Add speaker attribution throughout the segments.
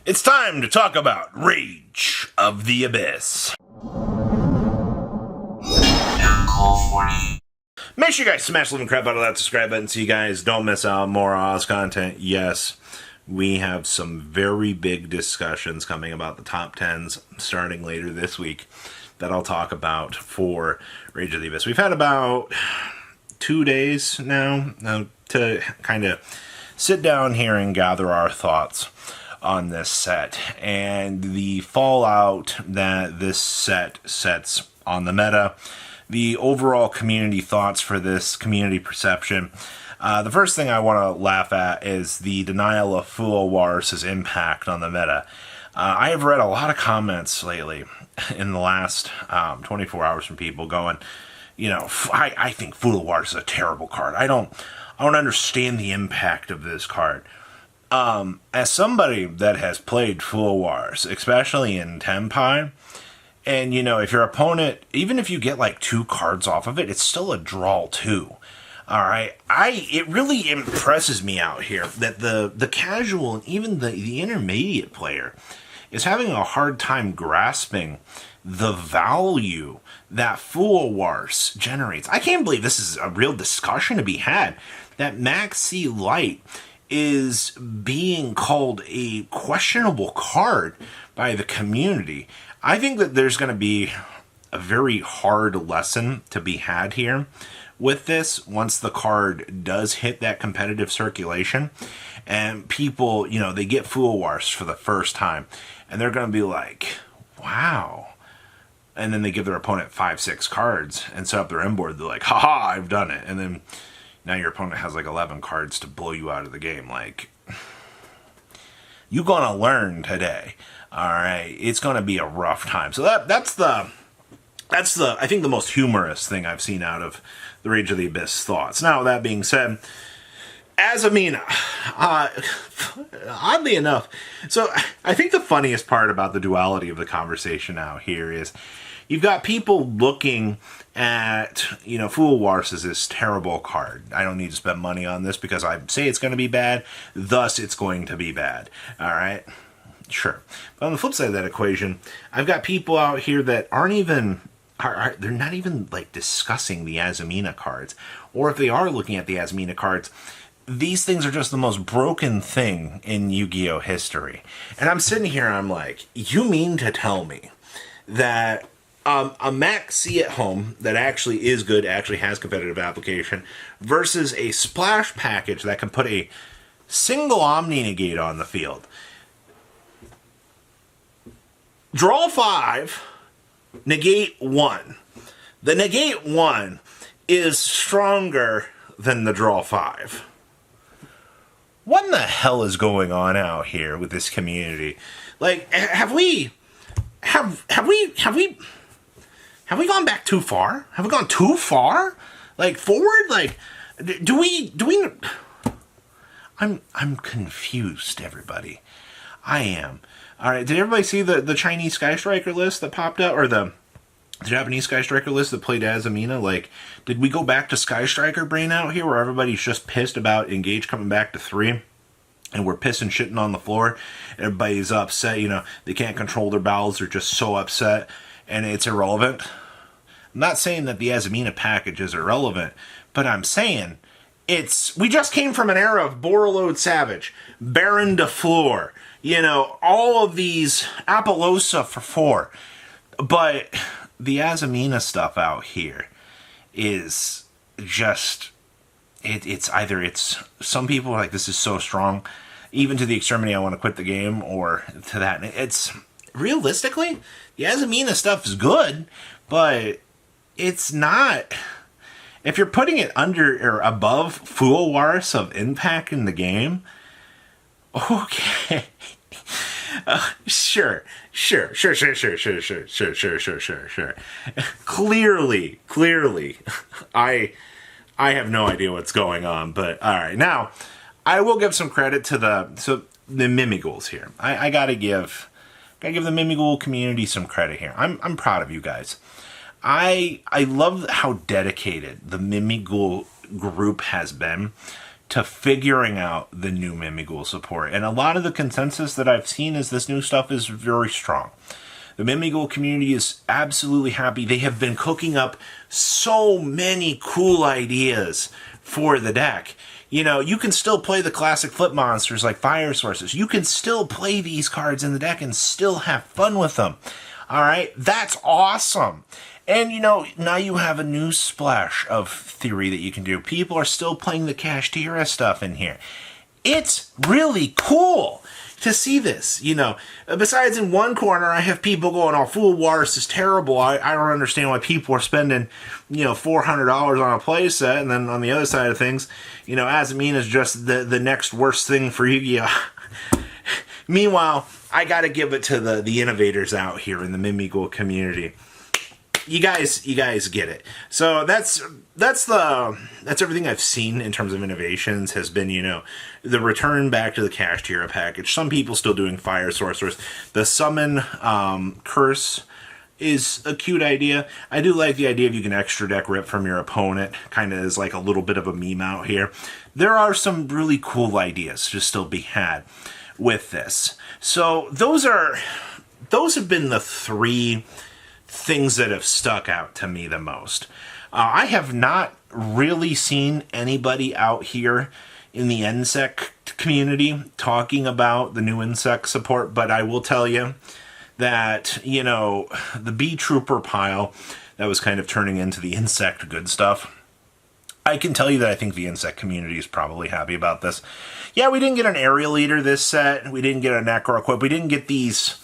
Speaker 1: It's time to talk about Rage of the Abyss. Make sure you guys smash the living crap out of that subscribe button so you guys don't miss out on more Oz content. Yes, we have some very big discussions coming about the top 10s starting later this week that I'll talk about for Rage of the Abyss. We've had about 2 days now to kind of sit down here and gather our thoughts on this set and the fallout that this set sets on the meta, the overall community thoughts for this, community perception. The first thing I want to laugh at is the denial of Fuwar impact on the meta. I have read a lot of comments lately in the last 24 hours from people going, you know, I think Fuwar is a terrible card. I don't understand the impact of this card. As somebody that has played Fuwar, especially in Tenpai, and you know, if your opponent, even if you get like 2 cards off of it, it's still a draw 2. All right, it really impresses me out here that the casual and even the intermediate player is having a hard time grasping the value that Fuwar generates. I can't believe this is a real discussion to be had, that Max C Light is being called a questionable card by the community. I think that there's going to be a very hard lesson to be had here with this once the card does hit that competitive circulation and people, you know, they get Fuwar for the first time and they're going to be like, wow. And then they give their opponent 5-6 cards and set up their end board. They're like, haha, I've done it. And then now your opponent has like 11 cards to blow you out of the game. Like, you're going to learn today. All right. It's going to be a rough time. So that's the I think the most humorous thing I've seen out of the Rage of the Abyss thoughts. Now, that being said, Azamina, oddly enough, so I think the funniest part about the duality of the conversation out here is you've got people looking at, you know, Fuwar is this terrible card. I don't need to spend money on this because I say it's going to be bad, thus it's going to be bad. All right? Sure. But on the flip side of that equation, I've got people out here that aren't even, they're not even like discussing the Azamina cards. Or if they are looking at the Azamina cards, these things are just the most broken thing in Yu-Gi-Oh! History. And I'm sitting here and I'm like, you mean to tell me that a Max C at home that actually is good, actually has competitive application, versus a splash package that can put a single Omni Negate on the field. Draw 5, negate 1. The negate 1 is stronger than the draw 5. What in the hell is going on out here with this community? Like, have we gone back too far? Have we gone too far? Like, forward? Like, do we I'm confused, everybody. I am. All right, did everybody see the Chinese Sky Striker list that popped up, or the Japanese Sky Striker list that played Azamina? Like, did we go back to Sky Striker brain out here where everybody's just pissed about Engage coming back to 3? And we're pissing shitting on the floor. Everybody's upset, you know, they can't control their bowels, they're just so upset, and it's irrelevant. I'm not saying that the Azamina package is irrelevant, but I'm saying we just came from an era of Borreload Savage, Baron de Fleur, you know, all of these Apollosa for 4. But the Azamina stuff out here is just, it's some people are like, this is so strong, even to the extremity I want to quit the game, or to that. It's, realistically, the Azamina stuff is good, but it's not, if you're putting it under or above Fuwar of impact in the game, okay. Sure. Clearly, I have no idea what's going on, but all right. Now, I will give some credit to the Mimighouls here. I gotta give the Mimighoul community some credit here. I'm proud of you guys. I love how dedicated the Mimighoul group has been to figuring out the new Mimighoul support. And a lot of the consensus that I've seen is this new stuff is very strong. The Mimighoul community is absolutely happy. They have been cooking up so many cool ideas for the deck. You know, you can still play the classic flip monsters like Fire Sources. You can still play these cards in the deck and still have fun with them. All right, that's awesome. And, you know, now you have a new splash of theory that you can do. People are still playing the Kashtira stuff in here. It's really cool to see this, you know. Besides, in one corner, I have people going, oh, Fuwar is terrible. I don't understand why people are spending, you know, $400 on a playset. And then on the other side of things, you know, Azamina is just the next worst thing for Yu-Gi-Oh! Meanwhile, I got to give it to the innovators out here in the Mimighoul community. You guys get it. So that's everything I've seen in terms of innovations has been, you know, the return back to the Kashtira package. Some people still doing Fire Sorcerers. The Summon Curse is a cute idea. I do like the idea of you can extra deck rip from your opponent, kind of as like a little bit of a meme out here. There are some really cool ideas to still be had with this. So those have been the three things that have stuck out to me the most. I have not really seen anybody out here in the NSEC community talking about the new insect support, but I will tell you that, you know, the Bee Trooper pile that was kind of turning into the insect good stuff, I can tell you that I think the insect community is probably happy about this. Yeah, we didn't get an Aerial Leader this set. We didn't get a Necro Equip. We didn't get these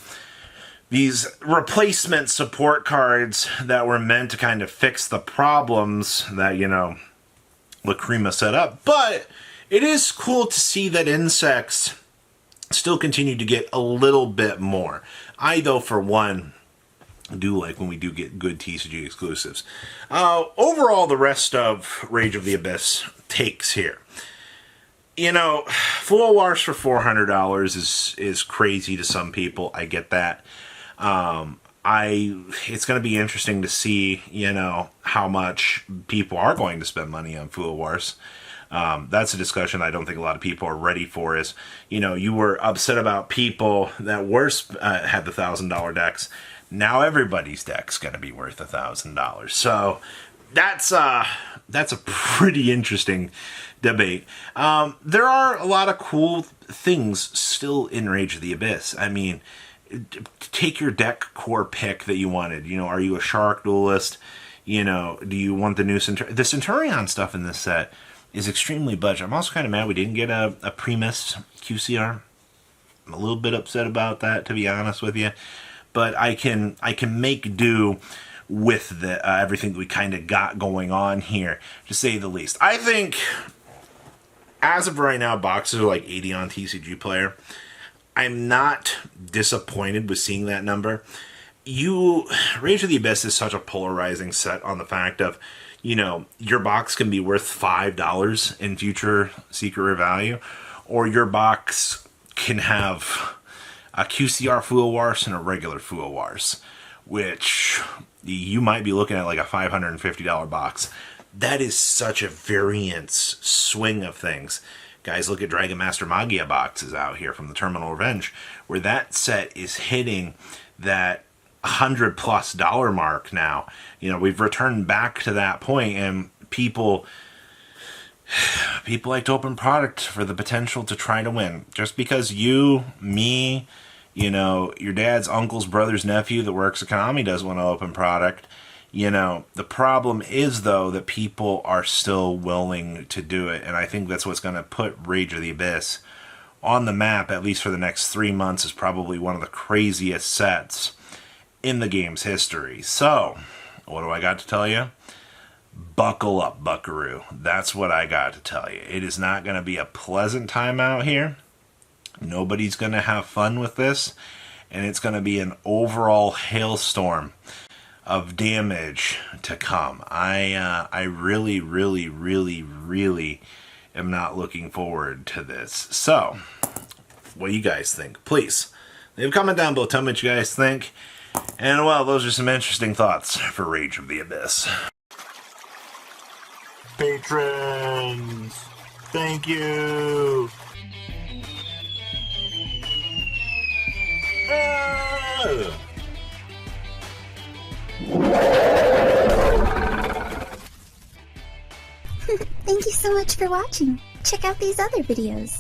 Speaker 1: replacement support cards that were meant to kind of fix the problems that, you know, Lacrima set up. But it is cool to see that insects still continue to get a little bit more. I, though, for one, do like when we do get good TCG exclusives. Overall, the rest of Rage of the Abyss takes here. You know, Fuwar for $400 is crazy to some people. I get that. It's going to be interesting to see, you know, how much people are going to spend money on Fuwars. That's a discussion I don't think a lot of people are ready for. Is, you know, you were upset about people that had the $1,000 decks. Now everybody's deck's going to be worth $1,000. So that's a pretty interesting debate. There are a lot of cool things still in Rage of the Abyss. I mean, take your deck core pick that you wanted. You know, are you a Shark Duelist? You know, do you want the new the Centurion stuff in this set is extremely budget. I'm also kind of mad we didn't get a Primus QCR. I'm a little bit upset about that, to be honest with you. But I can make do with the everything that we kind of got going on here, to say the least. I think, as of right now, boxes are like 80 on TCG Player. I'm not disappointed with seeing that number. Rage of the Abyss is such a polarizing set on the fact of, you know, your box can be worth $5 in future Secret Rare value, or your box can have a QCR Fuwars and a regular Fuwars, which you might be looking at like a $550 box. That is such a variance swing of things. Guys, look at Dragon Master Magia boxes out here from the Terminal Revenge, where that set is hitting that $100+ mark now. You know, we've returned back to that point, and people like to open product for the potential to try to win. Just because you, me, you know, your dad's uncle's brother's nephew that works at Konami doesn't want to open product. You know, the problem is, though, that people are still willing to do it, and I think that's what's going to put Rage of the Abyss on the map, at least for the next 3 months, is probably one of the craziest sets in the game's history. So, what do I got to tell you? Buckle up, buckaroo. That's what I got to tell you. It is not going to be a pleasant time out here. Nobody's going to have fun with this, and it's going to be an overall hailstorm of damage to come. I really, really, really, really am not looking forward to this. So, what do you guys think? Please leave a comment down below. Tell me what you guys think. And, well, those are some interesting thoughts for Rage of the Abyss. Patrons! Thank you.
Speaker 2: Thank you so much for watching. Check out these other videos.